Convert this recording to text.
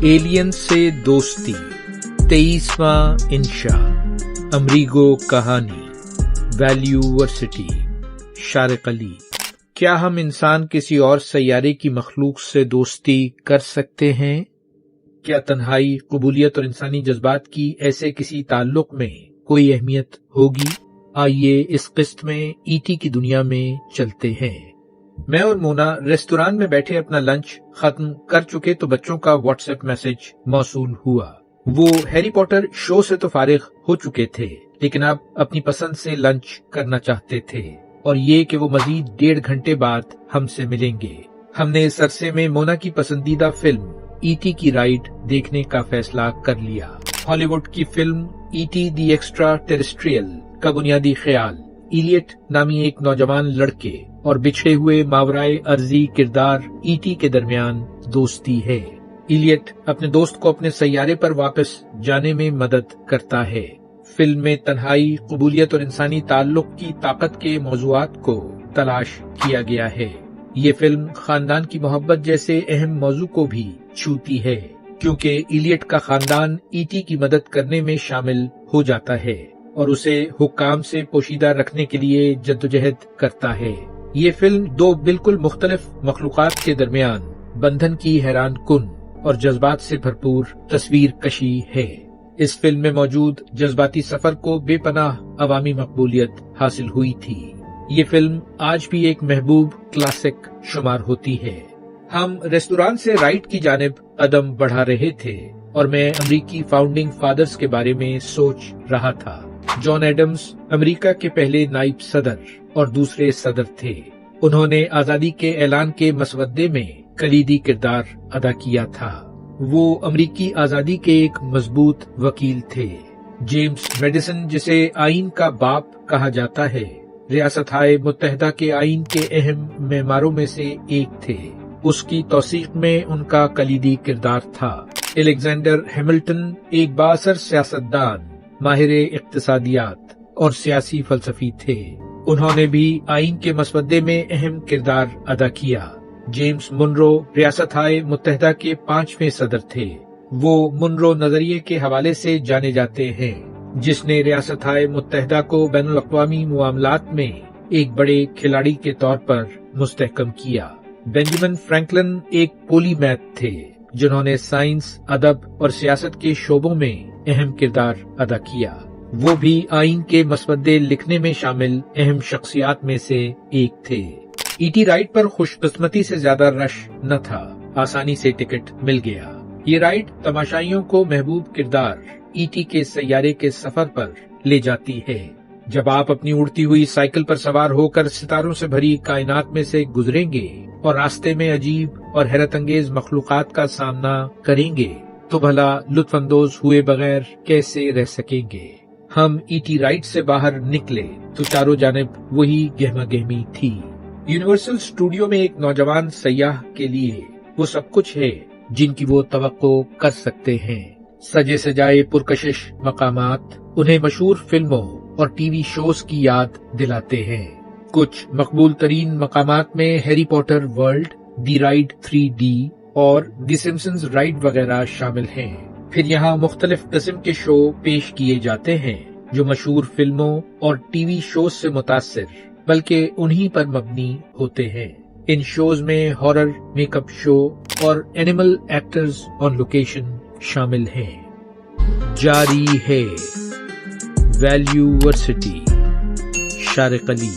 Alien से दोस्ती, 23वां इंशा, अमरीगो कहानी, वैल्यूवर्सिटी, शारिक अली। क्या हम इंसान किसी और सैयारे की मखलूक से दोस्ती कर सकते हैं? क्या तन्हाई, कबूलियत और इंसानी जज्बात की ऐसे किसी ताल्लुक में कोई अहमियत होगी? आइए इस किस्त में ईटी की दुनिया में चलते हैं। मैं और मोना रेस्तोरां में बैठे अपना लंच खत्म कर चुके तो बच्चों का व्हाट्सएप मैसेज मौसूल हुआ। वो हैरी पॉटर शो से तो फारिग हो चुके थे, लेकिन अब अपनी पसंद से लंच करना चाहते थे, और ये कि वो मजीद 1.5 घंटे बाद हमसे मिलेंगे। हमने सरसे में मोना की पसंदीदा फिल्म ईटी की राइड देखने का फैसला कर लिया। हॉलीवुड की फिल्म ईटी दी एक्स्ट्रा टेरेस्ट्रियल का बुनियादी ख्याल इलियट नामी एक नौजवान लड़के और बिछड़े हुए मावराए अर्जी किरदार ईटी के दरमियान दोस्ती है। इलियट अपने दोस्त को अपने सैयारे पर वापस जाने में मदद करता है। फिल्म में तन्हाई, कबूलियत और इंसानी ताल्लुक की ताकत के मौजूआत को तलाश किया गया है। ये फिल्म खानदान की मोहब्बत जैसे अहम मौजू को भी छूती है, क्योंकि इलियट का खानदान ईटी की मदद करने में शामिल हो जाता है और उसे हुक्काम से पोशीदा रखने के लिए जद्दोजहद करता है। ये फिल्म 2 बिल्कुल मुख्तलिफ मखलूकात के दरमियान बंधन की हैरान कुन और जज्बात से भरपूर तस्वीर कशी है। इस फिल्म में मौजूद जज्बाती सफर को बेपनाह अवामी मकबूलियत हासिल हुई थी। ये फिल्म आज भी एक महबूब क्लासिक शुमार होती है। हम रेस्तोरां से राइट की जानिब कदम बढ़ा रहे थे और मैं अमरीकी फाउंडिंग फादर्स के बारे में सोच रहा था। जॉन एडम्स अमेरिका के पहले नायब सदर और दूसरे सदर थे। उन्होंने आजादी के ऐलान के मसवदे में कलीदी किरदार अदा किया था। वो अमरीकी आजादी के एक मजबूत वकील थे। जेम्स मेडिसन, जिसे आइन का बाप कहा जाता है, रियासत-ए मुत्तहिदा के आइन के अहम मेमारों में से एक थे। उसकी तौसीक में उनका कलीदी किरदार था। अलेक्जेंडर हैमिल्टन एक बाअसर सियासतदान, माहिर इक्तिसादियात और सियासी फलसफी थे। उन्होंने भी आइन के मसवदे में अहम किरदार अदा किया। जेम्स मुनरो रियासत-ए मुत्तहिदा के 5वें सदर थे। वो मुनरो नजरिए के हवाले से जाने जाते हैं, जिसने रियासत-ए मुत्तहिदा को बैनुल अक़वामी मुआमलात में एक बड़े खिलाड़ी के तौर पर मुस्तहकम किया। बेंजामिन फ्रैंकलिन एक पोलीमैथ थे, जिन्होंने साइंस, अदब और सियासत के शोबों में अहम किरदार अदा किया। वो भी आइन के मसवदे लिखने में शामिल अहम शख्सियात में से एक थे। ईटी राइड पर खुशकिस्मती से ज्यादा रश न था, आसानी से टिकट मिल गया। ये राइड तमाशाइयों को महबूब किरदार ईटी के सैयारे के सफर पर ले जाती है। जब आप अपनी उड़ती हुई साइकिल पर सवार होकर सितारों से भरी कायनात में से गुजरेंगे और रास्ते में अजीब और हैरत अंगेज मखलूकात का सामना करेंगे, तो भला लुत्फ अंदोज हुए बगैर कैसे रह सकेंगे। हम ईटी राइड से बाहर निकले तो चारों जानिब वही गहमा गहमी थी। यूनिवर्सल स्टूडियो में एक नौजवान सयाह के लिए वो सब कुछ है जिनकी वो तवक्को कर सकते हैं। सजे सजाए पुरकशिश मकामात उन्हें मशहूर फिल्मों और टीवी शोज की याद दिलाते हैं। कुछ मकबूल तरीन मकामात में हैरी पॉटर वर्ल्ड, दी राइड 3D और दी सिम्पसंस राइड वगैरह शामिल हैं। फिर यहाँ मुख्तलिफ किस्म के शो पेश किए जाते हैं जो मशहूर फिल्मों और टीवी शोज से मुतासिर बल्कि उन्हीं पर मबनी होते हैं। इन शोज में हॉरर, मेकअप शो और एनिमल एक्टर्स ऑन लोकेशन शामिल हैं। जारी है वैल्यूवर्सिटी, शारिक अली।